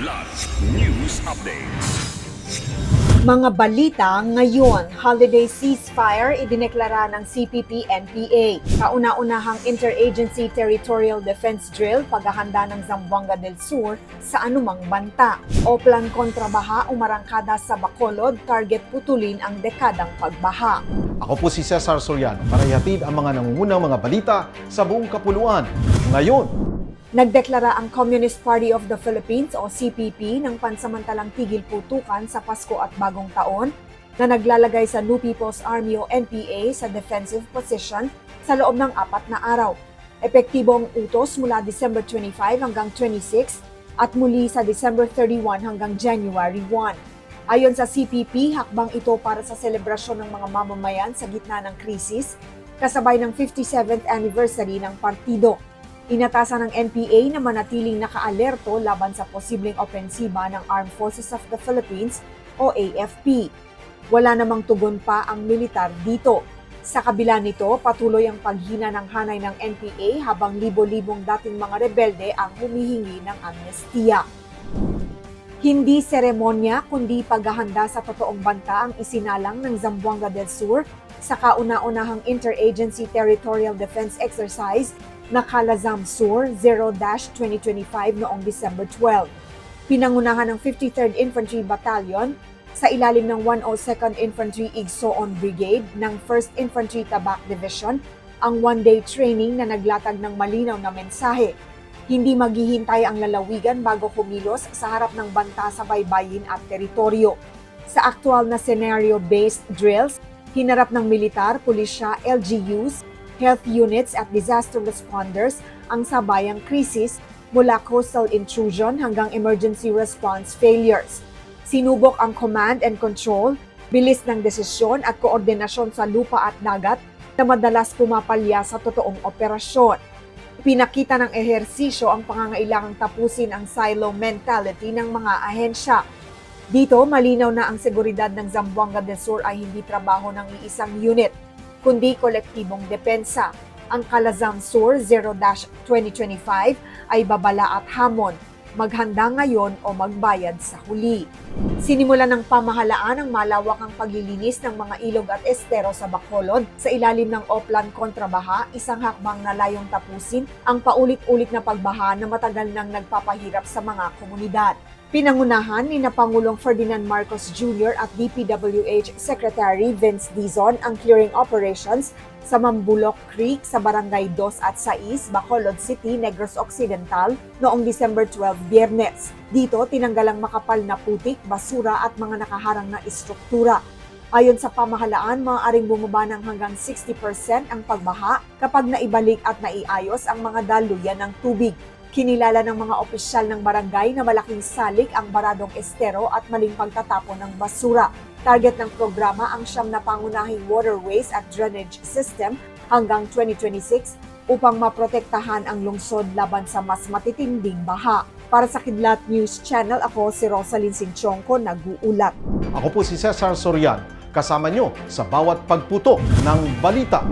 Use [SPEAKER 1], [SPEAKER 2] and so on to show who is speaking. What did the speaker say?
[SPEAKER 1] Kidlat News Updates.
[SPEAKER 2] Mga balita ngayon, holiday ceasefire idineklara ng CPP-NPA. Kauna-unahang Interagency Territorial Defense Drill paghahanda ng Zamboanga del Sur sa anumang banta. Oplan kontrabaha umarangkada sa Bacolod, target putulin ang dekadang pagbaha.
[SPEAKER 3] Ako po si Cesar Soriano para ihatid ang mga nangungunang mga balita sa buong kapuluan. Ngayon,
[SPEAKER 2] Nagdeklara ang Communist Party of the Philippines o CPP ng pansamantalang tigil putukan sa Pasko at Bagong Taon na naglalagay sa New People's Army o NPA sa defensive position sa loob ng 4 na araw. Epektibo ang utos mula December 25 hanggang 26 at muli sa December 31 hanggang January 1. Ayon sa CPP, hakbang ito para sa selebrasyon ng mga mamamayan sa gitna ng krisis kasabay ng 57th anniversary ng partido. Inatasan ng NPA na manatiling nakaalerto laban sa posibleng opensiba ng Armed Forces of the Philippines o AFP. Wala namang tugon pa ang militar dito. Sa kabila nito, patuloy ang paghina ng hanay ng NPA habang libo-libong dating mga rebelde ang humihingi ng amnestiya. Hindi seremonya kundi paghahanda sa totoong banta ang isinalang ng Zamboanga del Sur sa kauna-unahang Interagency Territorial Defense Exercise na Calazam Sur 0-2025 noong December 12. Pinangunahan ng 53rd Infantry Battalion sa ilalim ng 102nd Infantry Igsoon Brigade ng 1st Infantry Tabak Division ang one-day training na naglatag ng malinaw na mensahe. Hindi maghihintay ang lalawigan bago kumilos sa harap ng banta sa baybayin at teritoryo. Sa aktual na scenario-based drills, hinarap ng militar, pulisya, LGUs, health units at disaster responders ang sabayang krisis mula coastal intrusion hanggang emergency response failures. Sinubok ang command and control, bilis ng desisyon at koordinasyon sa lupa at dagat na madalas pumapalya sa totoong operasyon. Pinakita ng ehersisyo ang pangangailangang tapusin ang silo mentality ng mga ahensya. Dito, malinaw na ang seguridad ng Zamboanga del Sur ay hindi trabaho ng iisang unit, kundi kolektibong depensa. Ang Calazam Sur 0-2025 ay babala at hamon, maghanda ngayon o magbayad sa huli. Sinimulan ng pamahalaan ang malawakang paglilinis ng mga ilog at estero sa Bacolod sa ilalim ng Oplan kontrabaha, isang hakbang na layong tapusin ang paulit-ulit na pagbaha na matagal nang nagpapahirap sa mga komunidad. Pinangunahan ni Pangulong Ferdinand Marcos Jr. at DPWH Secretary Vince Dizon ang clearing operations sa Mambulok Creek sa Barangay 2 at 6, Bacolod City, Negros Occidental noong December 12, Biyernes. Dito, tinanggal ang makapal na putik, basura at mga nakaharang na istruktura. Ayon sa pamahalaan, maaaring bumaba ng hanggang 60% ang pagbaha kapag naibalik at naiayos ang mga daluyan ng tubig. Kinilala ng mga opisyal ng barangay na malaking salik ang baradong estero at maling pagtatapon ng basura. Target ng programa ang 9 na pangunahing waterways at drainage system hanggang 2026 upang maprotektahan ang lungsod laban sa mas matitinding baha. Para sa Kidlat News Channel, ako si Rosalyn Sinchonco, nag-uulat.
[SPEAKER 3] ako po si Cesar Soriano, kasama nyo sa bawat pagputo ng balita.